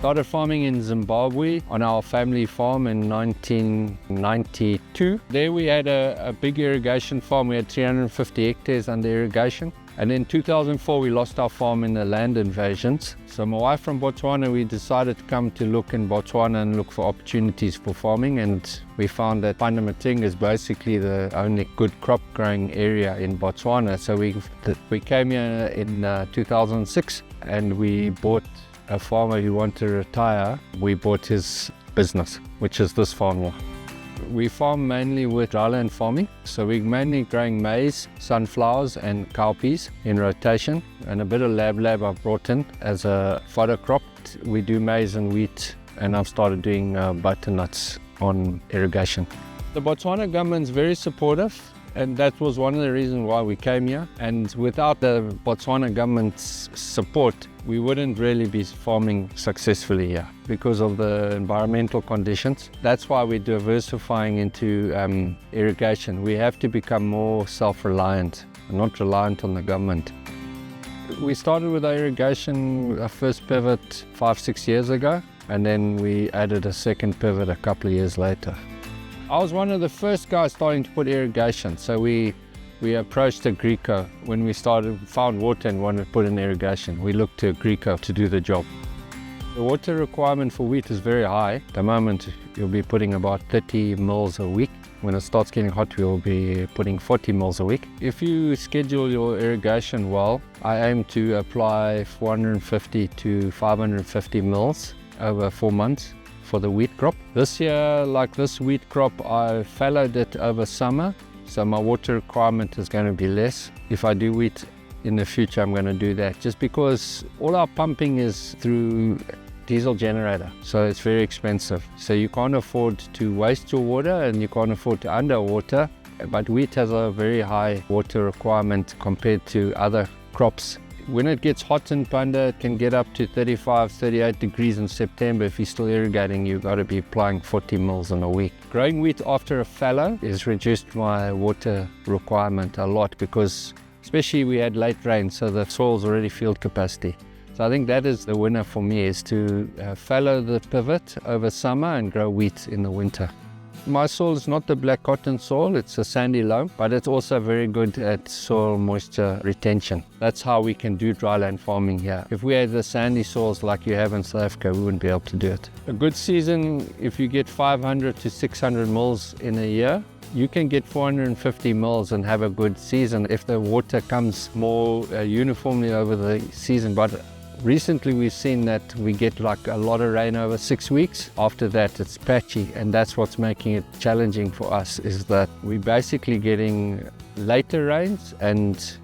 Started farming in Zimbabwe on our family farm in 1992. There we had a big irrigation farm. We had 350 hectares under irrigation. And in 2004, we lost our farm in the land invasions. So my wife from Botswana, we decided to come to look in Botswana and look for opportunities for farming. And we found that Pandamatenga is basically the only good crop growing area in Botswana. So we came here in 2006 and we bought a farmer who wanted to retire. We bought his business, which is this farm here. We farm mainly with dryland farming, so we're mainly growing maize, sunflowers and cowpeas in rotation, and a bit of lab I've brought in as a fodder crop. We do maize and wheat, and I've started doing butternuts on irrigation. The Botswana government's very supportive, and that was one of the reasons why we came here. And without the Botswana government's support, we wouldn't really be farming successfully here because of the environmental conditions. That's why we're diversifying into irrigation. We have to become more self-reliant, not reliant on the government. We started with our irrigation, our first pivot 5-6 years ago, and then we added a second pivot a couple of years later. I was one of the first guys starting to put irrigation, so we approached Agrico when we found water and wanted to put in irrigation. We looked to Agrico to do the job. The water requirement for wheat is very high. At the moment, you'll be putting about 30 mils a week. When it starts getting hot, we'll be putting 40 mils a week. If you schedule your irrigation well, I aim to apply 450 to 550 mils over 4 months for the wheat crop. This year, like this wheat crop, I fallowed it over summer, so my water requirement is going to be less. If I do wheat in the future, I'm going to do that, just because all our pumping is through diesel generator, so it's very expensive. So you can't afford to waste your water and you can't afford to underwater, but wheat has a very high water requirement compared to other crops. When it gets hot in Panda, it can get up to 35, 38 degrees in September. If you're still irrigating, you've got to be applying 40 mils in a week. Growing wheat after a fallow has reduced my water requirement a lot, because especially we had late rain, so the soil's already field capacity. So I think that is the winner for me, is to fallow the pivot over summer and grow wheat in the winter. My soil is not the black cotton soil, it's a sandy loam, but it's also very good at soil moisture retention. That's how we can do dryland farming here. If we had the sandy soils like you have in South Africa, we wouldn't be able to do it. A good season, if you get 500 to 600 mils in a year, you can get 450 mils and have a good season if the water comes more uniformly over the season. But recently we've seen that we get like a lot of rain over 6 weeks. After that it's patchy, and that's what's making it challenging for us, is that we're basically getting later rains and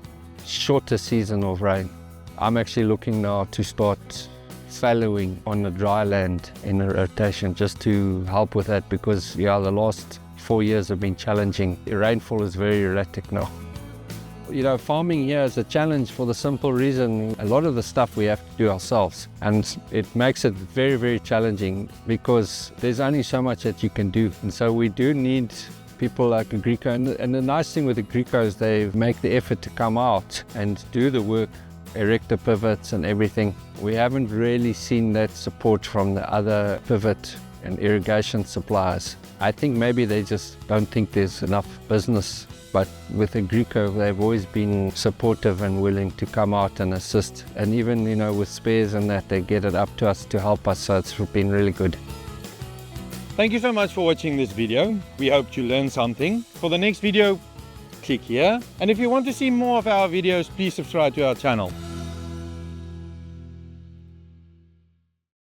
shorter season of rain. I'm actually looking now to start fallowing on the dry land in a rotation, just to help with that, because the last 4 years have been challenging. The rainfall is very erratic now. You know, farming here is a challenge for the simple reason a lot of the stuff we have to do ourselves, and it makes it very, very challenging because there's only so much that you can do. And so we do need people like Agrico, and the nice thing with Agrico is they make the effort to come out and do the work, erect the pivots and everything. We haven't really seen that support from the other pivot and irrigation suppliers. I think maybe they just don't think there's enough business. But with Agrico, they've always been supportive and willing to come out and assist. And even, you know, with spares and that, they get it up to us to help us, so it's been really good. Thank you so much for watching this video. We hope you learned something. For the next video, click here. And if you want to see more of our videos, please subscribe to our channel.